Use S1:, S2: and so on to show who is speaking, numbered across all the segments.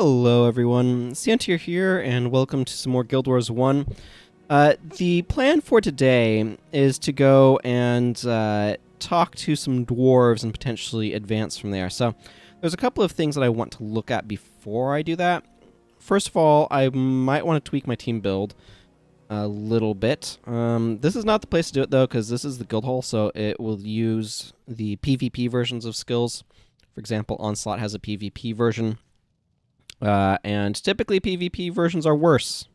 S1: Hello everyone, Santier here, and welcome to some more Guild Wars 1. The plan for today is to go and talk to some dwarves and potentially advance from there. So there's a couple of things that I want to look at before I do that. First of all, I might want to tweak my team build a little bit. This is not the place to do it though, because this is the guild hall, so it will use the PvP versions of skills. For example, Onslaught has a PvP version. And typically PvP versions are worse.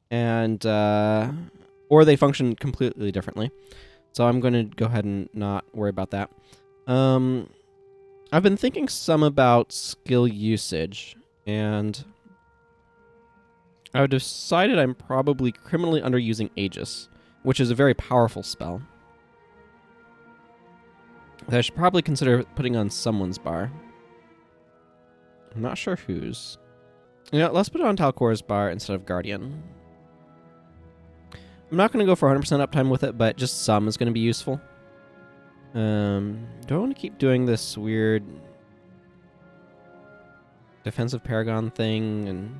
S1: And, or they function completely differently. So I'm going to go ahead and not worry about that. I've been thinking some about skill usage, and I've decided I'm probably criminally underusing Aegis, which is a very powerful spell that I should probably consider putting on someone's bar. I'm not sure whose. You know, let's put it on Talcor's bar instead of Guardian. I'm not going to go for 100% uptime with it, but just some is going to be useful. Do I want to keep doing this weird defensive Paragon thing?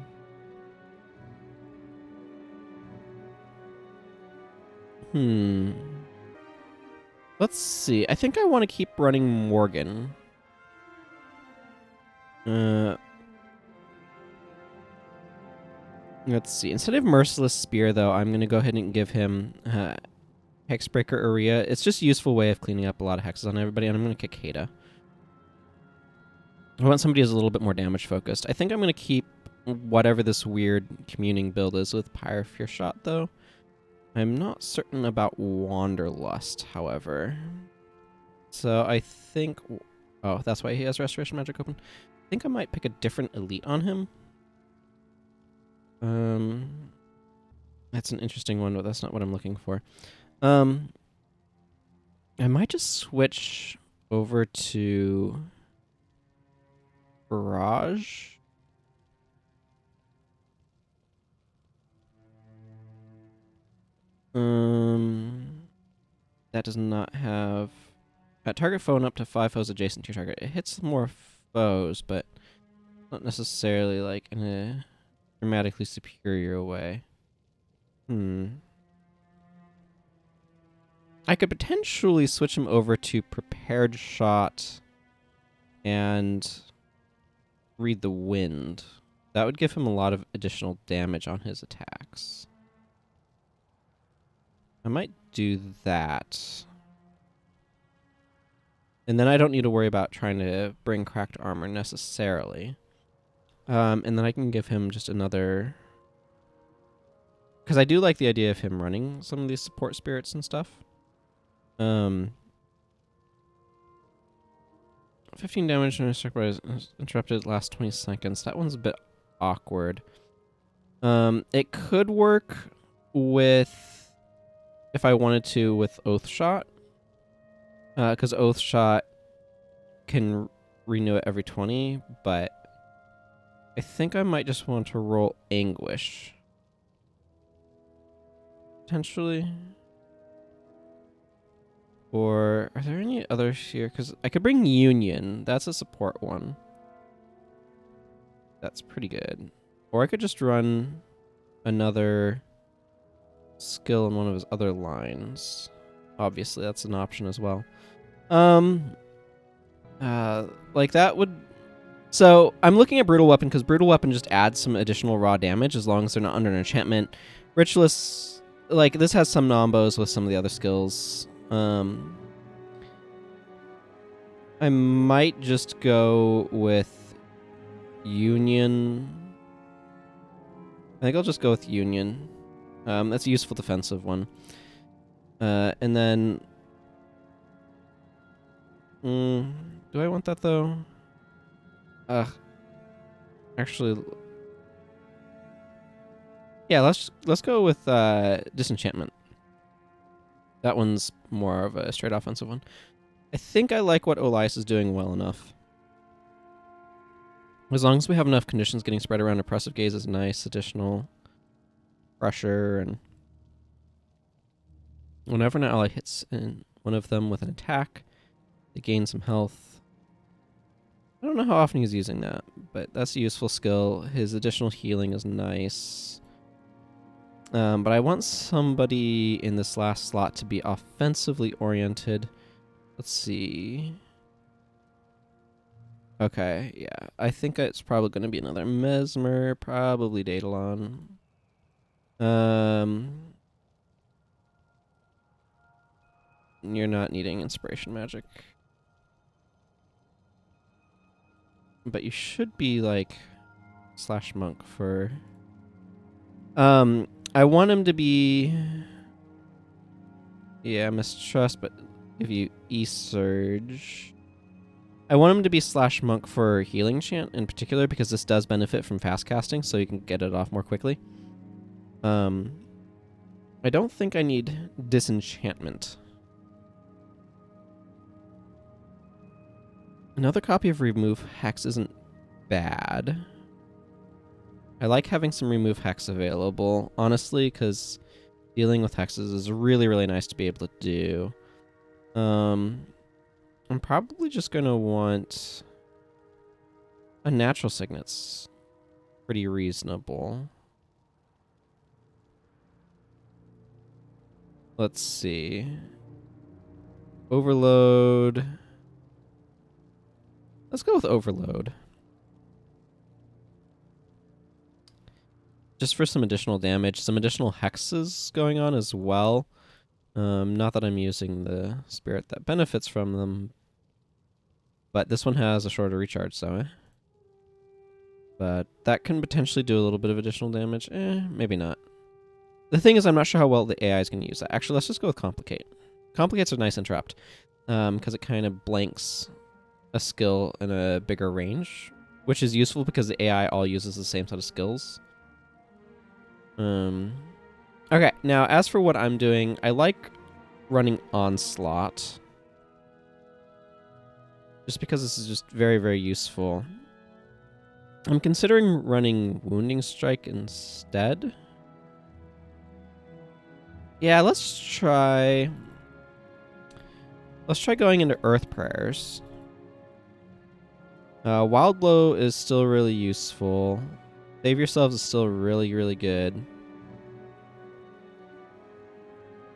S1: And let's see. I think I want to keep running Morgan. Let's see. Instead of Merciless Spear, though, I'm going to go ahead and give him Hexbreaker Urea. It's just a useful way of cleaning up a lot of hexes on everybody, and I'm going to kick Hada. I want somebody who's a little bit more damage focused. I think I'm going to keep whatever this weird communing build is with Pyre Fear Shot, though. I'm not certain about Wanderlust, however. So I think... Oh, that's why he has Restoration Magic open. I think I might pick a different elite on him. That's an interesting one, but that's not what I'm looking for. I might just switch over to Barrage. That does not have... target foe and up to 5 foes adjacent to your target. It hits more foes, but not necessarily like in a dramatically superior way. I could potentially switch him over to Prepared Shot and Read the Wind. That would give him a lot of additional damage on his attacks. I might do that. And then I don't need to worry about trying to bring Cracked Armor necessarily. And then I can give him just another... Because I do like the idea of him running some of these support spirits and stuff. 15 damage and interrupted last 20 seconds. That one's a bit awkward. It could work with... If I wanted to with Oath Shot. Because Oath Shot can renew it every 20, but I think I might just want to roll Anguish. Potentially. Or are there any others here? Because I could bring Union. That's a support one. That's pretty good. Or I could just run another skill in one of his other lines. Obviously, that's an option as well. Like that would... So, I'm looking at Brutal Weapon, because Brutal Weapon just adds some additional raw damage, as long as they're not under an enchantment. Ritualist, like, this has some nombos with some of the other skills. I might just go with Union. I think I'll just go with Union. That's a useful defensive one. And then... do I want that, though? Actually... Yeah, let's go with Disenchantment. That one's more of a straight offensive one. I think I like what Olias is doing well enough. As long as we have enough conditions getting spread around, Oppressive Gaze is nice, additional pressure, and whenever an ally hits in one of them with an attack, they gain some health. I don't know how often he's using that, but that's a useful skill. His additional healing is nice. But I want somebody in this last slot to be offensively oriented. Let's see. Okay, yeah. I think it's probably going to be another Mesmer, probably Daedalon. You're not needing inspiration magic. But you should be like slash monk for I want him to be mistrust, but if you E-surge, I want him to be slash monk for healing chant in particular, because this does benefit from fast casting, so you can get it off more quickly. I don't think I need disenchantment. Another copy of Remove Hex isn't bad. I like having some Remove Hex available, honestly, because dealing with hexes is really, really nice to be able to do. I'm probably just going to want a Natural Signet's pretty reasonable. Let's see. Overload. Let's go with Overload. Just for some additional damage. Some additional hexes going on as well. Not that I'm using the spirit that benefits from them. But this one has a shorter recharge, so But that can potentially do a little bit of additional damage. Maybe not. The thing is, I'm not sure how well the AI is going to use that. Actually, let's just go with Complicate. Complicate's a nice interrupt. Because it kind of blanks a skill in a bigger range, which is useful because the AI all uses the same set of skills. Okay, now as for what I'm doing, I like running Onslaught. Just because this is just very, very useful. I'm considering running Wounding Strike instead. Yeah, let's try going into Earth Prayers. Wild Blow is still really useful. Save Yourselves is still really, really good.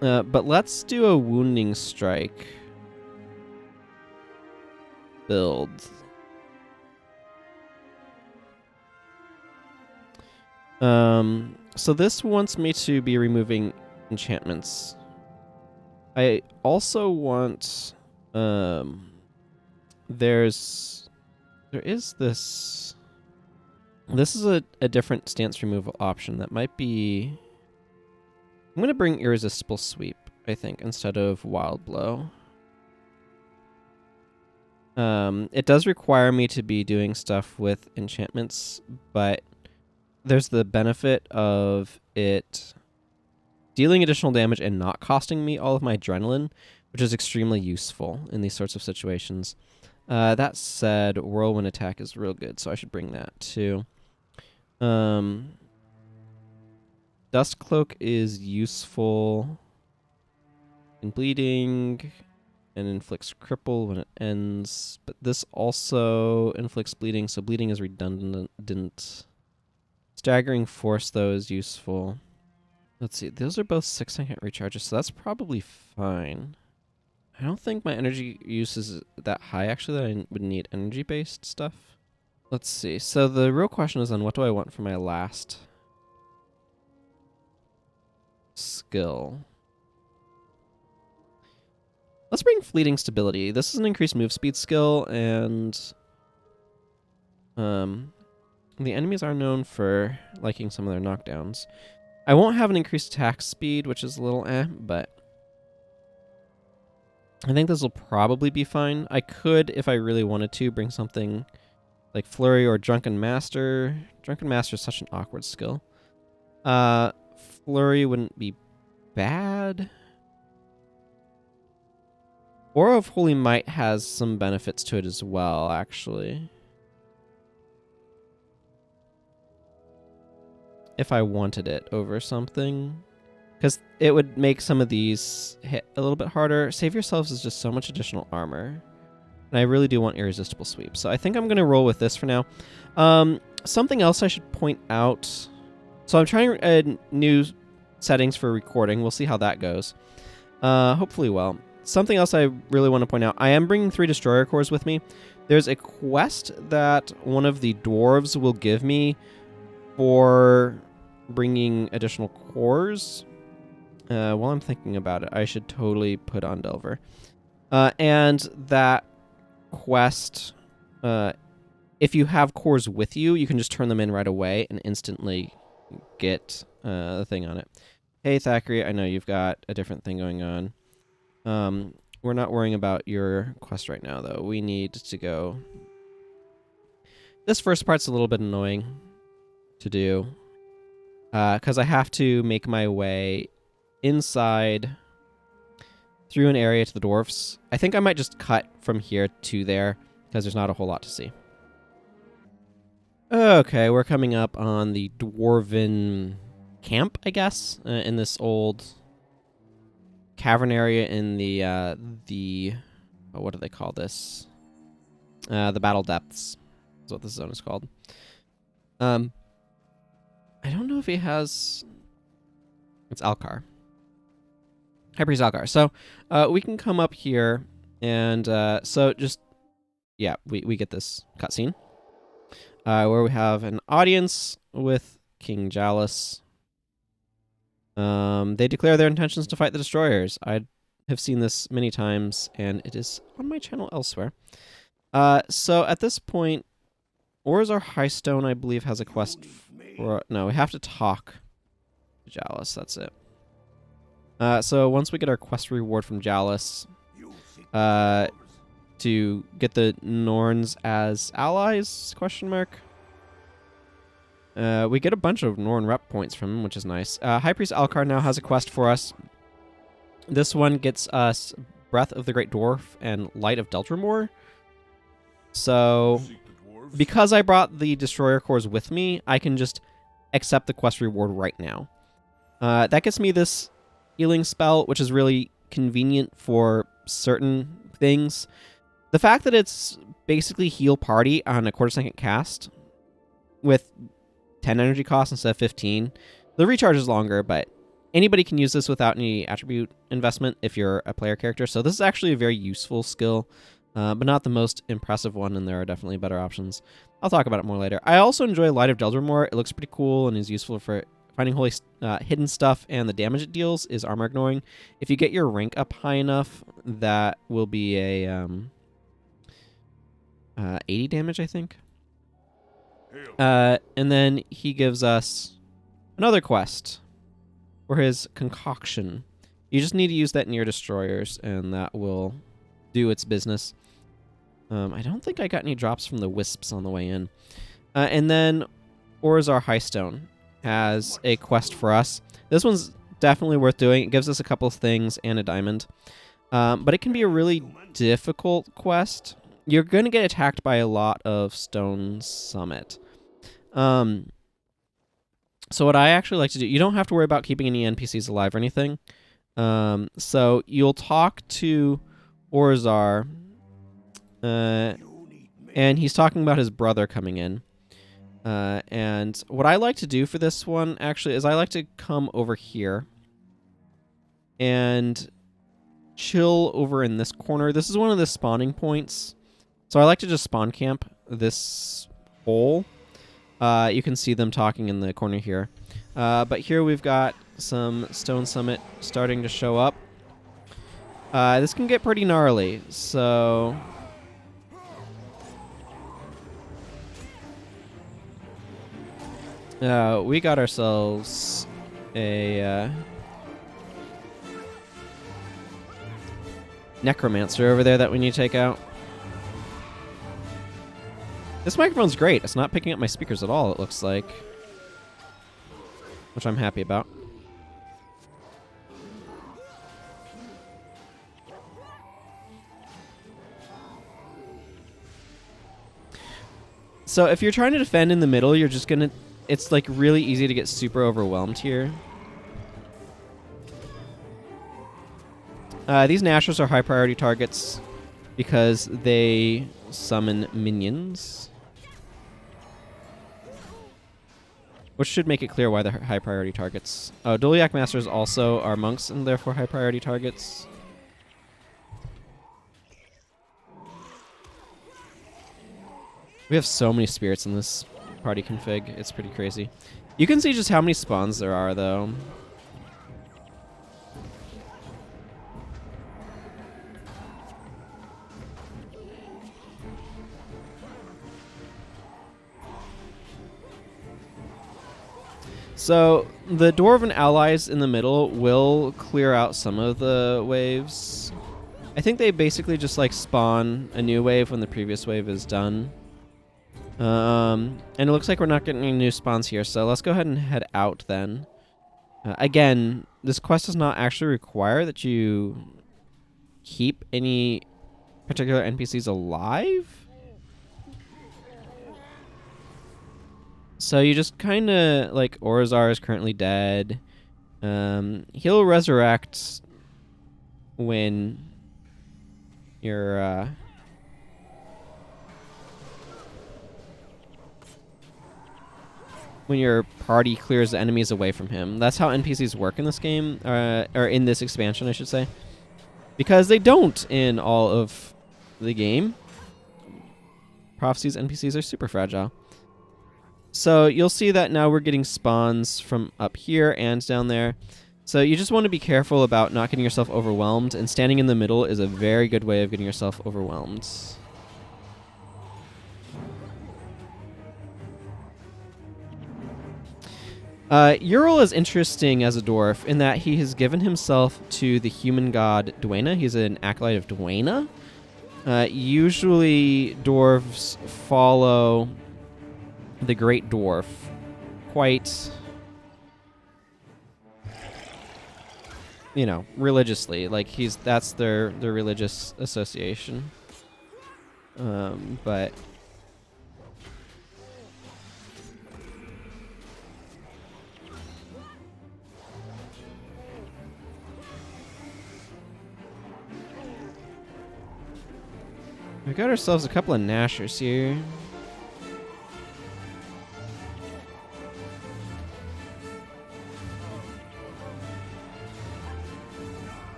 S1: But let's do a Wounding Strike build. So this wants me to be removing enchantments. I also want, there is this is a different stance removal option that might be, I'm going to bring Irresistible Sweep, I think, instead of Wild Blow. It does require me to be doing stuff with enchantments, but there's the benefit of it dealing additional damage and not costing me all of my adrenaline, which is extremely useful in these sorts of situations. That said, Whirlwind Attack is real good, so I should bring that too. Dust Cloak is useful in bleeding and inflicts cripple when it ends, but this also inflicts bleeding, so bleeding is redundant. Staggering Force, though, is useful. Let's see, those are both 6-second recharges, so that's probably fine. I don't think my energy use is that high, actually, that I would need energy-based stuff. Let's see, so the real question is on what do I want for my last skill? Let's bring Fleeting Stability. This is an increased move speed skill, and the enemies are known for liking some of their knockdowns. I won't have an increased attack speed, which is a little but I think this will probably be fine. I could, if I really wanted to, bring something like Flurry or Drunken Master. Drunken Master is such an awkward skill. Flurry wouldn't be bad. Aura of Holy Might has some benefits to it as well, actually. If I wanted it over something. Because it would make some of these hit a little bit harder. Save Yourselves is just so much additional armor. And I really do want Irresistible Sweep. So I think I'm going to roll with this for now. Something else I should point out. So I'm trying new settings for recording. We'll see how that goes. Hopefully well. Something else I really want to point out. I am bringing 3 Destroyer Cores with me. There's a quest that one of the dwarves will give me for bringing additional cores. While I'm thinking about it, I should totally put on Delver. And that quest, if you have cores with you, you can just turn them in right away and instantly get the thing on it. Hey, Thackeray, I know you've got a different thing going on. We're not worrying about your quest right now, though. We need to go... This first part's a little bit annoying to do, because I have to make my way inside through an area to the dwarfs. I think I might just cut from here to there, because there's not a whole lot to see. Okay, we're coming up on the dwarven camp, I guess, in this old cavern area in the oh, what do they call this? The Battle Depths is what this zone is called. I don't know if he has... It's Alcar. High Priest Alcar. So we can come up here and so just... Yeah, we get this cutscene where we have an audience with King Jalus. They declare their intentions to fight the Destroyers. I have seen this many times, and it is on my channel elsewhere. So at this point, Orozar Highstone, I believe, has a quest for... No, we have to talk to Jalus. That's it. So once we get our quest reward from Jalus, to get the Norns as allies, question mark. We get a bunch of Norn rep points from him, which is nice. High Priest Alcar now has a quest for us. This one gets us Breath of the Great Dwarf and Light of Deldrimmor. So, because I brought the Destroyer Cores with me, I can just accept the quest reward right now. That gets me this healing spell, which is really convenient for certain things. The fact that it's basically heal party on a quarter-second cast with 10 energy cost instead of 15. The recharge is longer, but anybody can use this without any attribute investment if you're a player character. So this is actually a very useful skill, but not the most impressive one, and there are definitely better options. I'll talk about it more later. I also enjoy Light of Deldrimmor. It looks pretty cool and is useful for finding holy hidden stuff, and the damage it deals is armor ignoring. If you get your rank up high enough, that will be a 80 damage, I think. And then he gives us another quest for his concoction. You just need to use that near destroyers, and that will do its business. I don't think I got any drops from the wisps on the way in. And then Orozar Highstone has a quest for us. This one's definitely worth doing. It gives us a couple of things and a diamond. But it can be a really difficult quest. You're going to get attacked by a lot of Stone Summit. So what I actually like to do, you don't have to worry about keeping any NPCs alive or anything. So you'll talk to Orozar, and he's talking about his brother coming in. And what I like to do for this one, actually, is I like to come over here and chill over in this corner. This is one of the spawning points. So I like to just spawn camp this hole. You can see them talking in the corner here. But here we've got some Stone Summit starting to show up. This can get pretty gnarly, so... we got ourselves a necromancer over there that we need to take out. This microphone's great. It's not picking up my speakers at all, it looks like. Which I'm happy about. So if you're trying to defend in the middle, you're just gonna... It's like really easy to get super overwhelmed here. These Nashers are high priority targets. because they summon minions. Which should make it clear why they're high priority targets. Oh, Doliak Masters also are monks and therefore high priority targets. We have so many spirits in this party config. It's pretty crazy. You can see just how many spawns there are, though. So the Dwarven allies in the middle will clear out some of the waves. I think they basically just like spawn a new wave when the previous wave is done. And it looks like we're not getting any new spawns here, so let's go ahead and head out then. Again, this quest does not actually require that you keep any particular NPCs alive. So you just kind of, like, Orozar is currently dead. He'll resurrect when you're, when your party clears the enemies away from him. That's how NPCs work in this game, or in this expansion, I should say. Because they don't in all of the game. Prophecy's NPCs are super fragile. So you'll see that now we're getting spawns from up here and down there. So you just want to be careful about not getting yourself overwhelmed, and standing in the middle is a very good way of getting yourself overwhelmed. Ural is interesting as a dwarf in that he has given himself to the human god Dwayna. He's an acolyte of Dwayna. Usually dwarves follow the great dwarf quite, you know, religiously. Like that's their religious association. But we got ourselves a couple of Nashers here.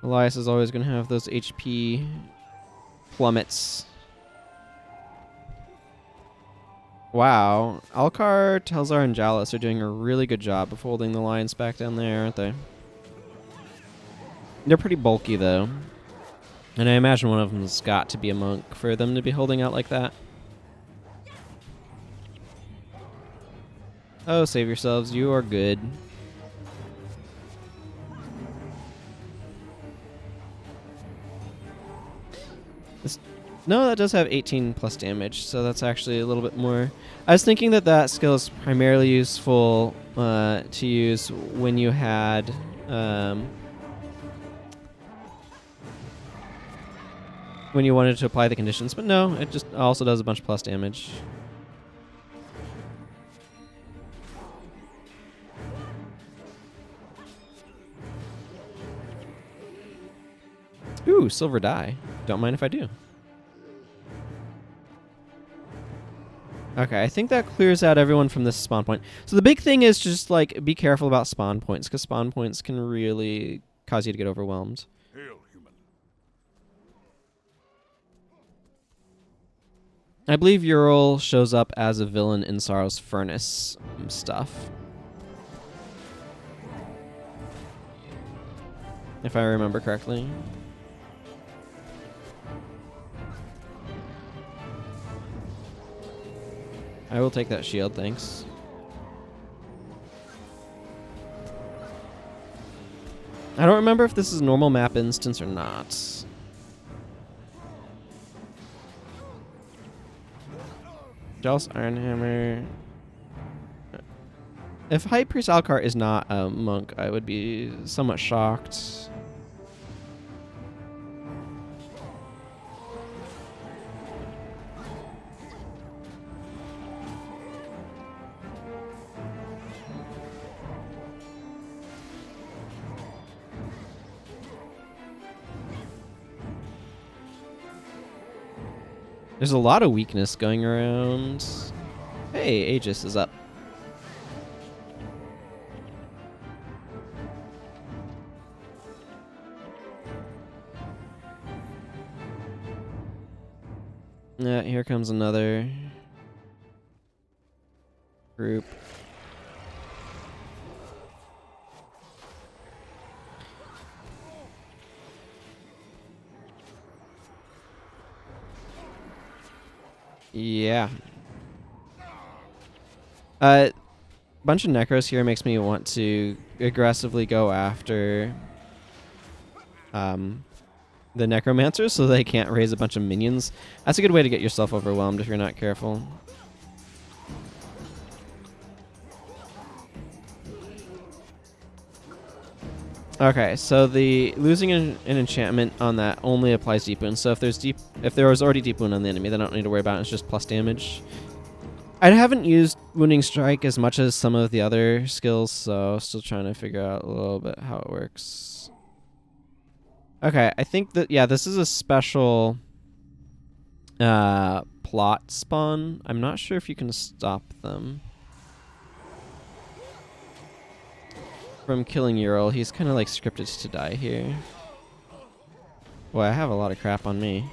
S1: Elias is always going to have those HP plummets. Wow. Alcar, Telzar, and Jalis are doing a really good job of holding the lions back down there, aren't they? They're pretty bulky, though. And I imagine one of them's got to be a monk for them to be holding out like that. Oh, save yourselves. You are good. No, that does have 18 plus damage, so that's actually a little bit more. I was thinking that that skill is primarily useful to use when you had when you wanted to apply the conditions, but no, it just also does a bunch of plus damage. Ooh, silver die. Don't mind if I do. Okay, I think that clears out everyone from this spawn point. So the big thing is just, like, be careful about spawn points, because spawn points can really cause you to get overwhelmed.
S2: Hail, human.
S1: I believe Ural shows up as a villain in Sorrow's Furnace stuff. If I remember correctly. I will take that shield, thanks. I don't remember if this is a normal map instance or not. Jealous Ironhammer. If High Priest Alcar is not a monk, I would be somewhat shocked. There's a lot of weakness going around. Hey, Aegis is up. Yeah, here comes another group. Yeah. Bunch of necros here makes me want to aggressively go after the necromancers so they can't raise a bunch of minions. That's a good way to get yourself overwhelmed if you're not careful. Okay, so the losing an enchantment on that only applies deep wound. So if there was already deep wound on the enemy, then I don't need to worry about it. It's just plus damage. I haven't used Wounding Strike as much as some of the other skills, so still trying to figure out a little bit how it works. Okay, I think that, yeah, this is a special plot spawn. I'm not sure if you can stop them from killing Ural. He's kind of like scripted to die here. Boy, I have a lot of crap on me.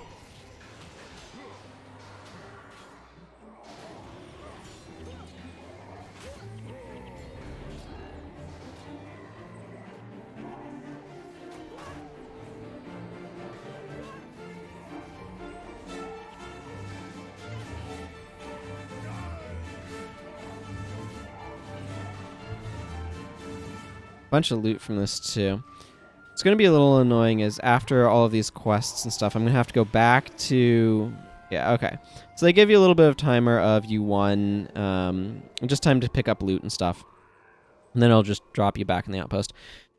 S1: Bunch of loot from this too. It's going to be a little annoying is after all of these quests and stuff, I'm going to have to go back to... Yeah, okay. So they give you a little bit of timer of you won, just time to pick up loot and stuff. And then it'll just drop you back in the outpost.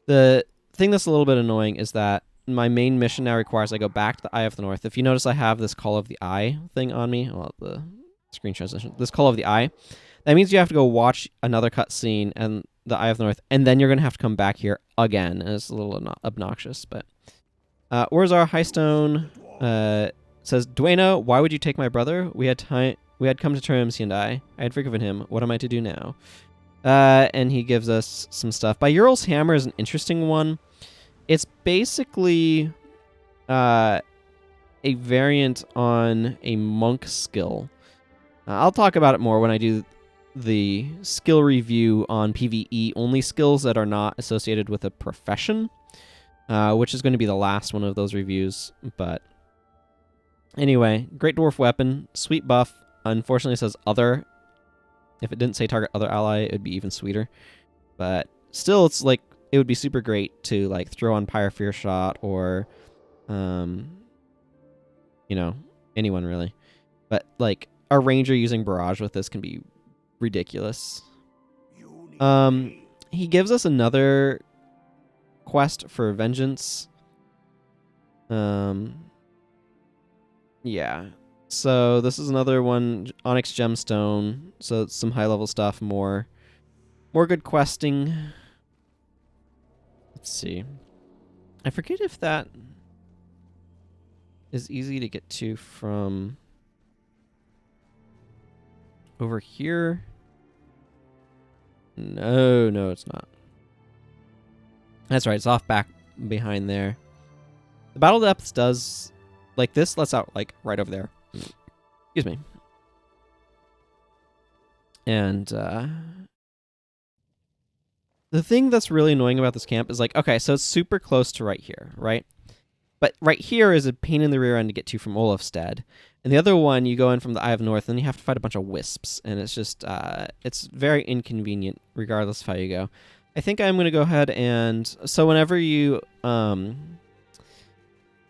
S1: The thing that's a little bit annoying is that my main mission now requires I go back to the Eye of the North. If you notice, I have this Call of the Eye thing on me. Well, the screen transition. This Call of the Eye. That means you have to go watch another cutscene and the Eye of the North, and then you're going to have to come back here again. And it's a little obnoxious, but... Orozar Highstone says, Dueno, why would you take my brother? We had come to terms, he and I. I had forgiven him. What am I to do now? And he gives us some stuff. By Ural's Hammer is an interesting one. It's basically a variant on a monk skill. I'll talk about it more when I do the skill review on PvE only skills that are not associated with a profession, which is going to be the last one of those reviews. But anyway, Great Dwarf Weapon, sweet buff. Unfortunately, it says other. If it didn't say target other ally, it would be even sweeter. But still, it's like it would be super great to like throw on Pyre Fear Shot or, you know, anyone really. But like a ranger using barrage with this can be ridiculous. He gives us another quest for vengeance. Yeah. So this is another one, Onyx Gemstone. So it's some high level stuff, more good questing. Let's see. I forget if that is easy to get to from over here. No, it's not. That's right, it's off back behind there. The battle depths does, like this lets out like right over there. Excuse me. And the thing that's really annoying about this camp is like, okay, so it's super close to right here, right? But right here is a pain in the rear end to get to from Olafstead. And the other one, you go in from the Eye of the North, and you have to fight a bunch of wisps. And it's just, it's very inconvenient, regardless of how you go. I think I'm going to go ahead and... So whenever you...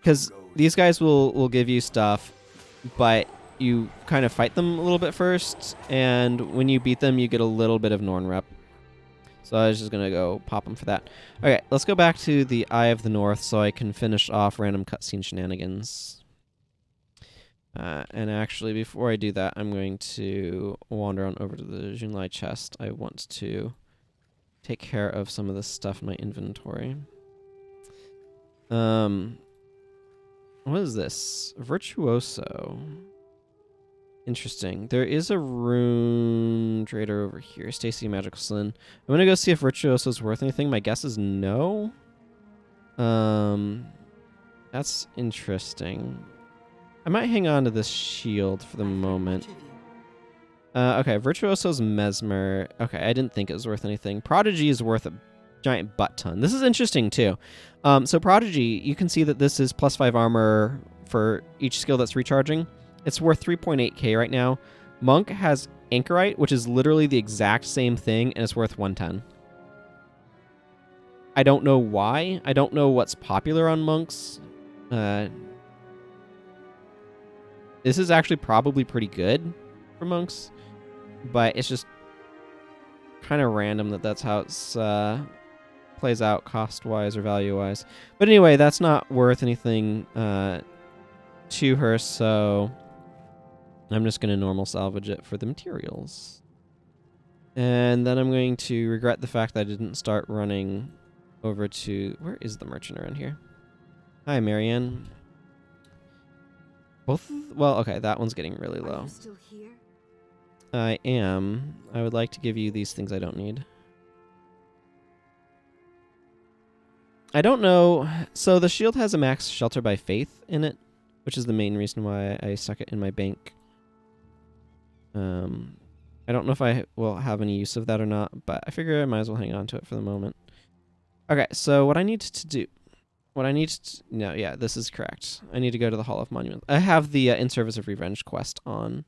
S1: Because these guys will give you stuff, but you kind of fight them a little bit first. And when you beat them, you get a little bit of Norn rep. So I was just going to go pop them for that. Okay, let's go back to the Eye of the North so I can finish off random cutscene shenanigans. And actually, before I do that, I'm going to wander on over to the Junlai chest. I want to take care of some of this stuff in my inventory. What is this? Virtuoso. Interesting. There is a rune trader over here. Stacy Magical Sin. I'm gonna go see if Virtuoso's worth anything. My guess is no. That's interesting. I might hang on to this shield for the moment. Okay, Virtuoso's Mesmer. Okay, I didn't think it was worth anything. Prodigy is worth a giant butt ton. This is interesting, too. So Prodigy, you can see that this is +5 armor for each skill that's recharging. It's worth 3.8k right now. Monk has Anchorite, which is literally the exact same thing, and it's worth 110. I don't know why. I don't know what's popular on monks. This is actually probably pretty good for monks, but it's just kind of random that that's how it's plays out cost-wise or value-wise. But anyway, that's not worth anything to her, so I'm just going to normal salvage it for the materials. And then I'm going to regret the fact that I didn't start running over to... Where is the merchant around here? Hi, Marianne. Both... Well, okay, that one's getting really low.
S2: Are you still here?
S1: I am. I would like to give you these things I don't need. I don't know. So the shield has a max shelter by faith in it, which is the main reason why I stuck it in my bank. I don't know if I will have any use of that or not, but I figure I might as well hang on to it for the moment. Okay, so what I need to do... No, yeah, this is correct. I need to go to the Hall of Monuments. I have the In Service of Revenge quest on,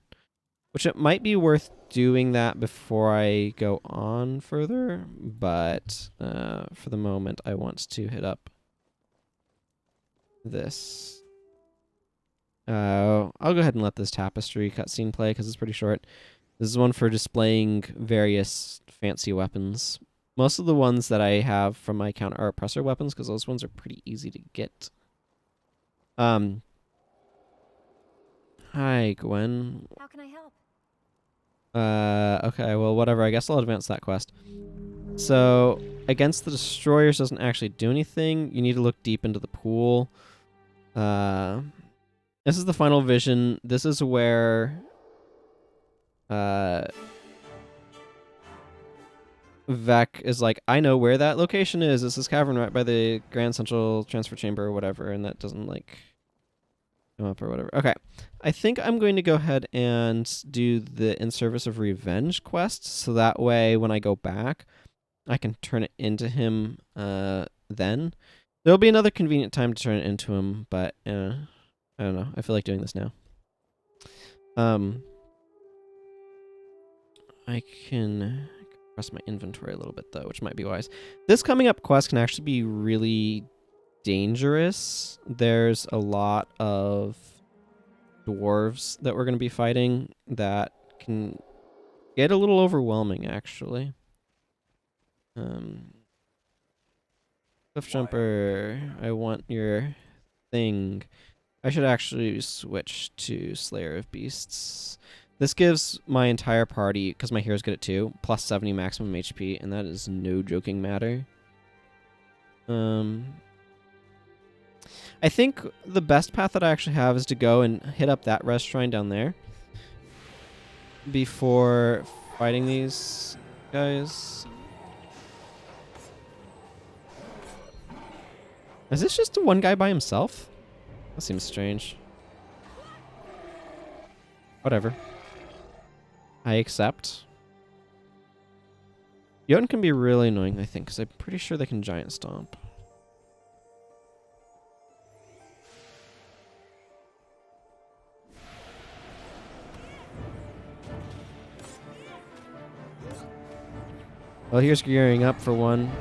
S1: which it might be worth doing that before I go on further, but for the moment, I want to hit up this. I'll go ahead and let this tapestry cutscene play because it's pretty short. This is one for displaying various fancy weapons. Most of the ones that I have from my account are oppressor weapons because those ones are pretty easy to get. Hi, Gwen.
S2: How can I help?
S1: Okay, well, whatever. I guess I'll advance that quest. So, against the destroyers doesn't actually do anything. You need to look deep into the pool. This is the final vision. This is where Vec is like, I know where that location is. This is cavern right by the Grand Central Transfer Chamber or whatever, and that doesn't, like, come up or whatever. Okay. I think I'm going to go ahead and do the In Service of Revenge quest, so that way when I go back, I can turn it into him then. There'll be another convenient time to turn it into him, but I don't know. I feel like doing this now. I can compress my inventory a little bit, though, which might be wise. This coming up quest can actually be really dangerous. There's a lot of dwarves that we're going to be fighting that can get a little overwhelming, actually. Cliff Jumper, I want your thing. I should actually switch to Slayer of Beasts. This gives my entire party, because my heroes get it too, plus 70 maximum HP, and that is no joking matter. I think the best path that I actually have is to go and hit up that rest shrine down there before fighting these guys. Is this just one guy by himself? That seems strange. Whatever. I accept. Jotun can be really annoying, I think, because I'm pretty sure they can giant stomp. Well, here's gearing up for one.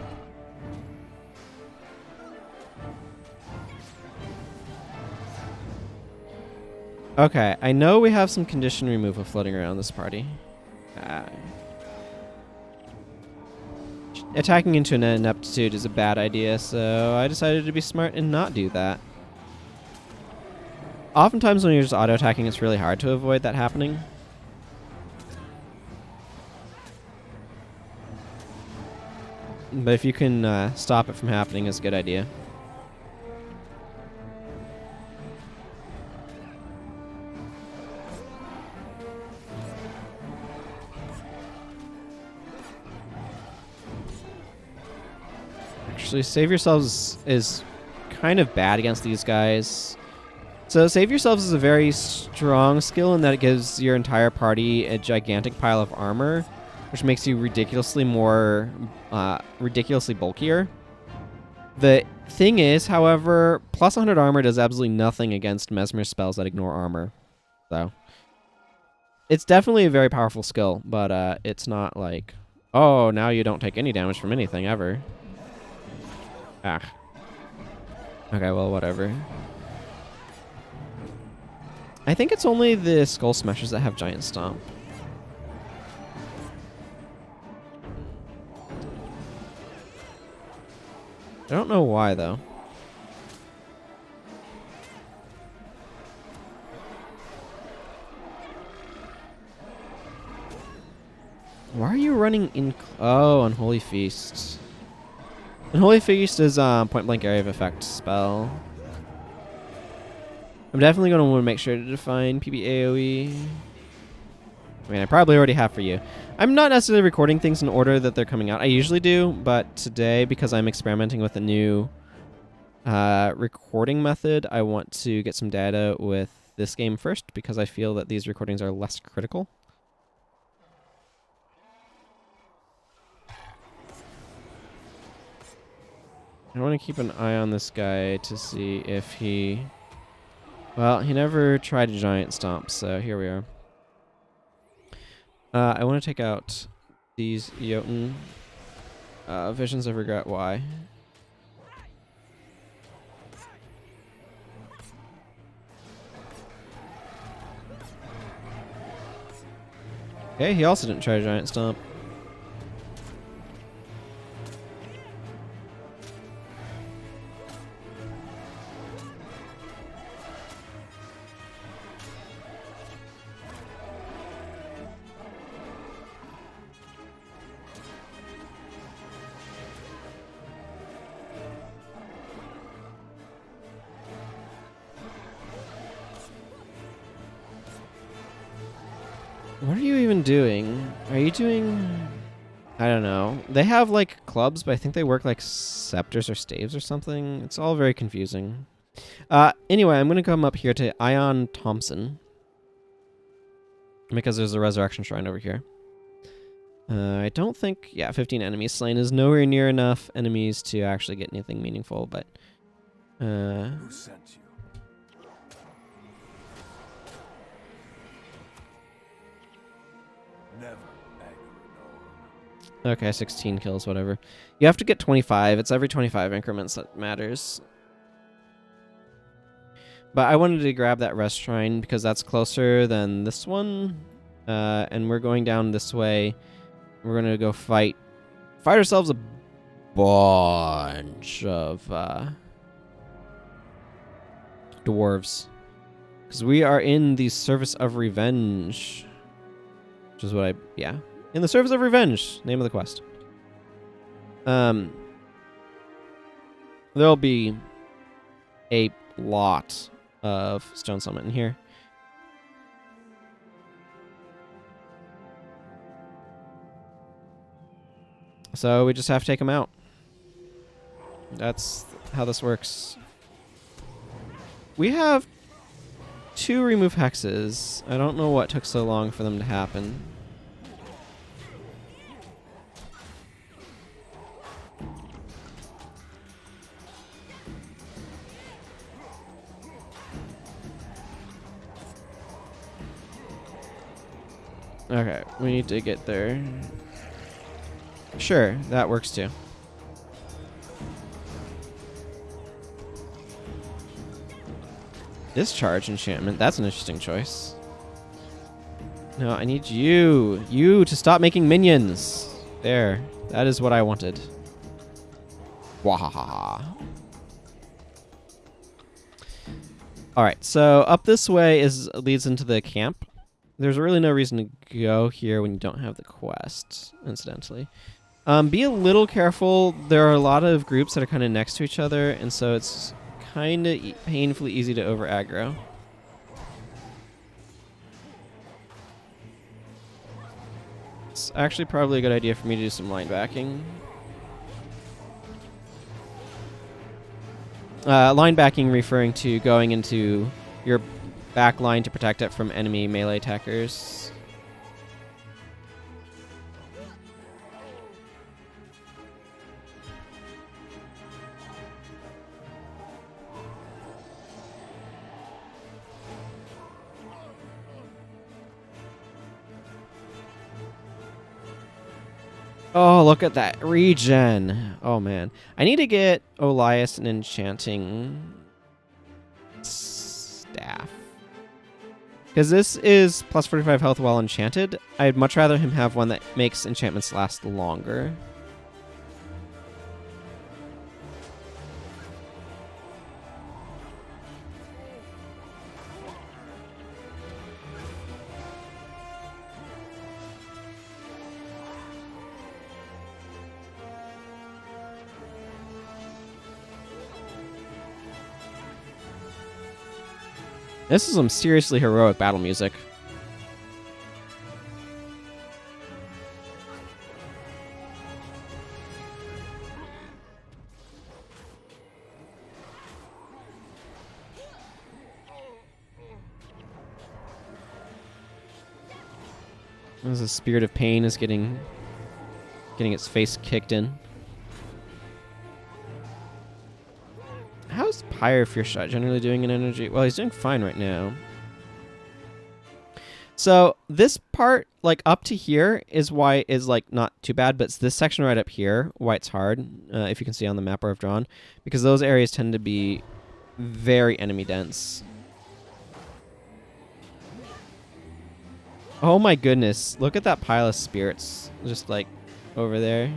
S1: Okay, I know we have some condition removal floating around this party. Attacking into an ineptitude is a bad idea, so I decided to be smart and not do that. Oftentimes when you're just auto-attacking, it's really hard to avoid that happening. But if you can stop it from happening, it's a good idea. actually. Save yourselves is kind of bad against these guys. So save yourselves is a very strong skill in that it gives your entire party a gigantic pile of armor, which makes you ridiculously bulkier. The thing is, however, plus 100 armor does absolutely nothing against mesmer spells that ignore armor. So it's definitely a very powerful skill, but it's not like, oh, now you don't take any damage from anything ever. Ah. Okay, well, whatever. I think it's only the Skull Smashers that have Giant Stomp. I don't know why, though. Why are you running in... Oh, Unholy Feast. Unholy Feast is point blank area of effect spell. I'm definitely going to want to make sure to define PB AoE. I mean, I probably already have for you. I'm not necessarily recording things in order that they're coming out. I usually do, but today, because I'm experimenting with a new recording method, I want to get some data with this game first, because I feel that these recordings are less critical. I want to keep an eye on this guy to see if he... Well, he never tried a Giant Stomp, so here we are. I want to take out these Jotun. Visions of Regret, why? Okay, he also didn't try a Giant Stomp. What are you even doing? Are you doing... I don't know. They have, like, clubs, but I think they work like scepters or staves or something. It's all very confusing. Anyway, I'm going to come up here to Ion Thompson, because there's a resurrection shrine over here. I don't think... Yeah, 15 enemies slain is nowhere near enough enemies to actually get anything meaningful, but...
S2: Who sent you? Never anger no one.
S1: Okay, 16 kills, whatever. You have to get 25. It's every 25 increments that matters. But I wanted to grab that rest shrine because that's closer than this one. And we're going down this way. We're going to go fight ourselves a bunch of dwarves. Because we are in the service of revenge. Which is what yeah. In the service of revenge, name of the quest. There'll be a lot of Stone Summit in here. So we just have to take them out. That's how this works. We have 2 remove hexes. I don't know what took so long for them to happen. Okay, we need to get there. Sure, that works too. Discharge enchantment, that's an interesting choice. No, I need you to stop making minions. There, that is what I wanted. Wahaha. Alright, so up this way leads into the camp. There's really no reason to go here when you don't have the quest, incidentally. Be a little careful. There are a lot of groups that are kind of next to each other, and so it's kind of painfully easy to over-aggro. It's actually probably a good idea for me to do some line backing. Line backing referring to going into your back line to protect it from enemy melee attackers. Oh, look at that regen. Oh, man. I need to get Olias an enchanting staff. Because this is plus 45 health while enchanted. I'd much rather him have one that makes enchantments last longer. This is some seriously heroic battle music. As the spirit of pain is getting its face kicked in. How's Pyre Fear Shot generally doing in energy? Well, he's doing fine right now. So this part, like up to here, is why is like not too bad, but it's this section right up here why it's hard. If you can see on the map where I've drawn, because those areas tend to be very enemy dense. Oh my goodness! Look at that pile of spirits, just like over there.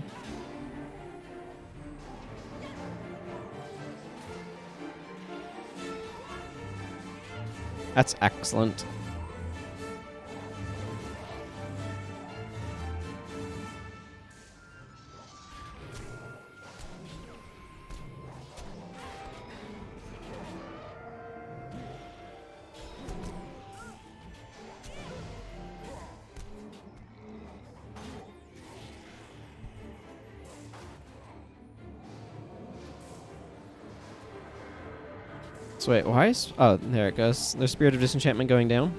S1: That's excellent. So wait, why is... Oh, there it goes. There's Spirit of Disenchantment going down.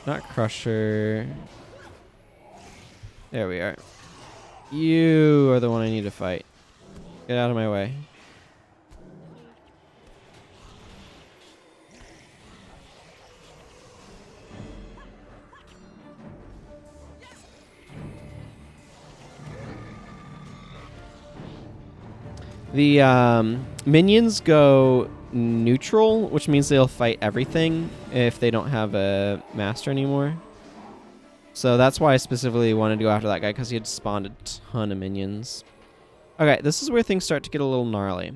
S1: Not Crusher. There we are. You are the one I need to fight. Get out of my way. The minions go neutral, which means they'll fight everything if they don't have a master anymore. So that's why I specifically wanted to go after that guy, because he had spawned a ton of minions. Okay, this is where things start to get a little gnarly.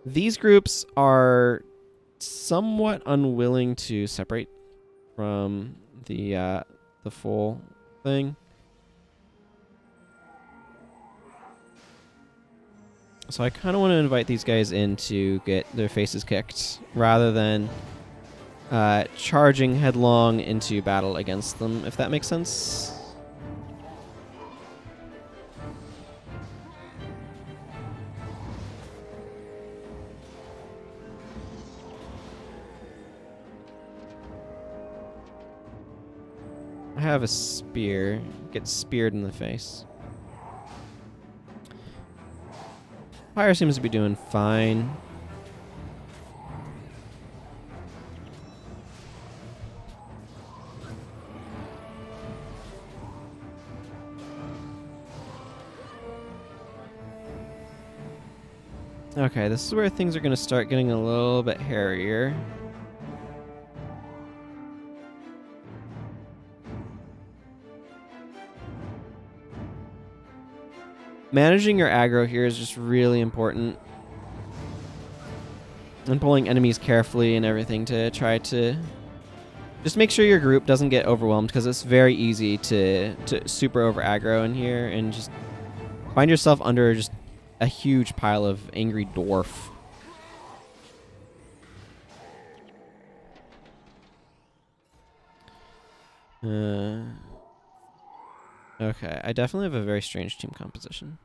S1: These groups are somewhat unwilling to separate from the full thing. So I kind of want to invite these guys in to get their faces kicked, rather than charging headlong into battle against them, if that makes sense. I have a spear. Get speared in the face. Fire seems to be doing fine. Okay, this is where things are going to start getting a little bit hairier. Managing your aggro here is just really important. And pulling enemies carefully and everything to try to just make sure your group doesn't get overwhelmed, because it's very easy to super over aggro in here and just find yourself under just a huge pile of angry dwarf. Okay, I definitely have a very strange team composition.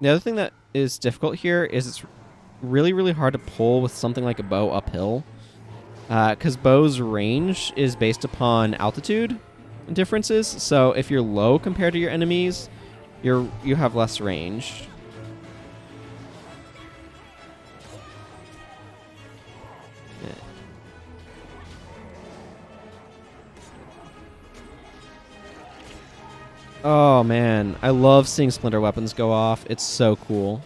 S1: The other thing that is difficult here is it's really, really hard to pull with something like a bow uphill. Because bow's range is based upon altitude differences. So if you're low compared to your enemies, you have less range. Yeah. Oh man, I love seeing splinter weapons go off. It's so cool.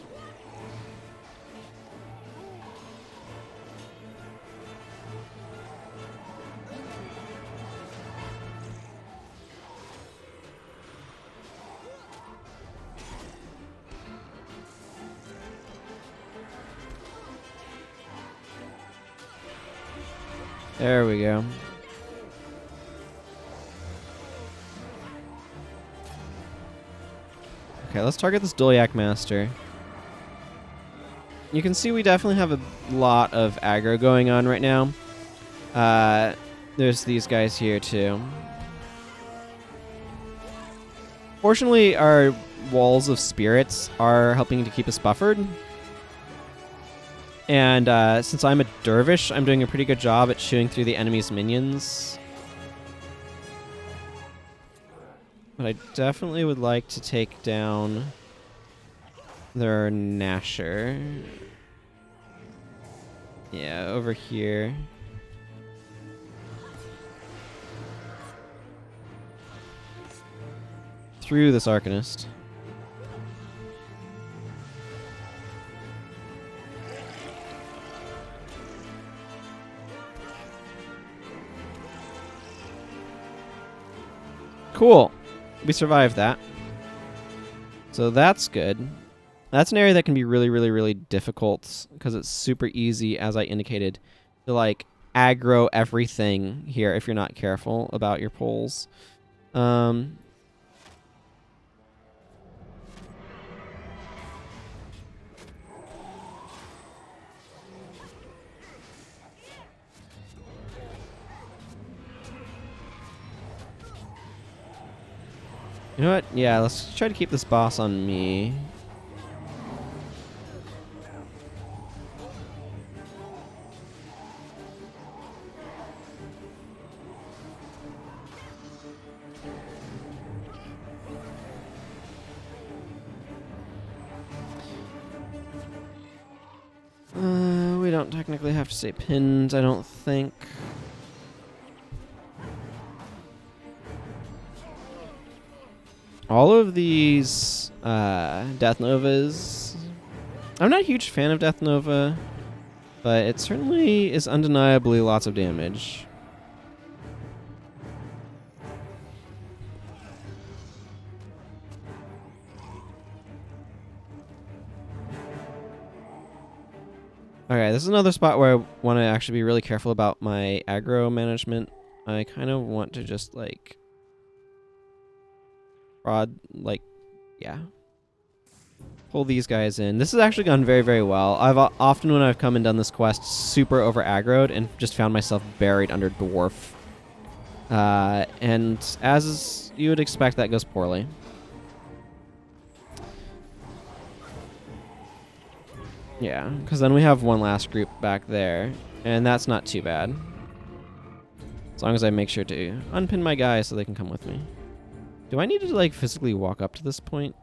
S1: There we go. Okay, let's target this Dolyak Master. You can see we definitely have a lot of aggro going on right now. There's these guys here too. Fortunately, our walls of spirits are helping to keep us buffered. And since I'm a dervish, I'm doing a pretty good job at chewing through the enemy's minions. But I definitely would like to take down their Nasher. Yeah, over here. Through this Arcanist. Cool. We survived that. So that's good. That's an area that can be really, really, really difficult because it's super easy, as I indicated, to like aggro everything here if you're not careful about your pulls. You know what? Yeah, let's try to keep this boss on me. We don't technically have to stay pinned, I don't think. All of these Death Novas... I'm not a huge fan of Death Nova, but it certainly is undeniably lots of damage. Okay, this is another spot where I want to actually be really careful about my aggro management. I kind of want to just, like... yeah. Pull these guys in. This has actually gone very, very well. I've often when I've come and done this quest super over aggroed and just found myself buried under dwarf. And as you would expect, that goes poorly. Yeah, because then we have one last group back there, and that's not too bad. As long as I make sure to unpin my guys so they can come with me. Do I need to, like, physically walk up to this point?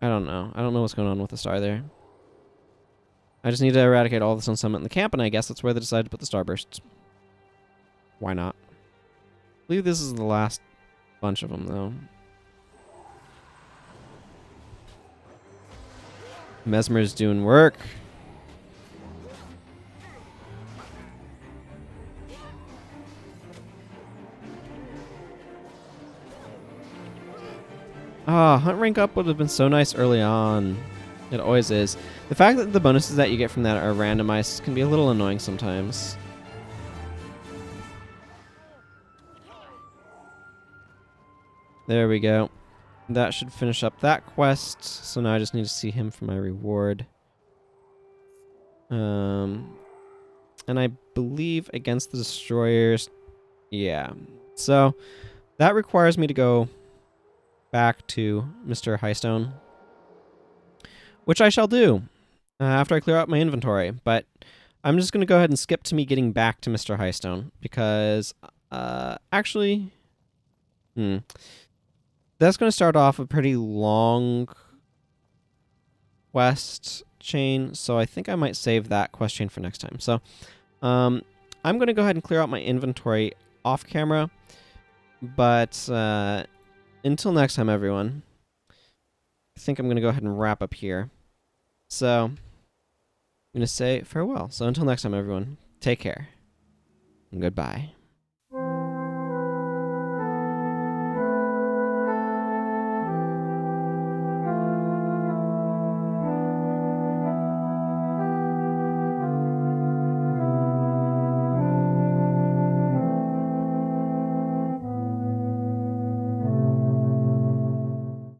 S1: I don't know. I don't know what's going on with the star there. I just need to eradicate all the Sun Summit in the camp, and I guess that's where they decided to put the starbursts. Why not? I believe this is the last bunch of them, though. Mesmer's doing work. Ah, hunt rank up would have been so nice early on. It always is. The fact that the bonuses that you get from that are randomized can be a little annoying sometimes. There we go. That should finish up that quest. So now I just need to see him for my reward. And I believe against the destroyers, yeah. So that requires me to go back to Mr. Highstone, which I shall do after I clear out my inventory. But I'm just going to go ahead and skip to me getting back to Mr. Highstone because actually, that's going to start off a pretty long quest chain. So I think I might save that quest chain for next time. So I'm going to go ahead and clear out my inventory off camera. But until next time, everyone, I think I'm going to go ahead and wrap up here. So I'm going to say farewell. So until next time, everyone, take care and goodbye.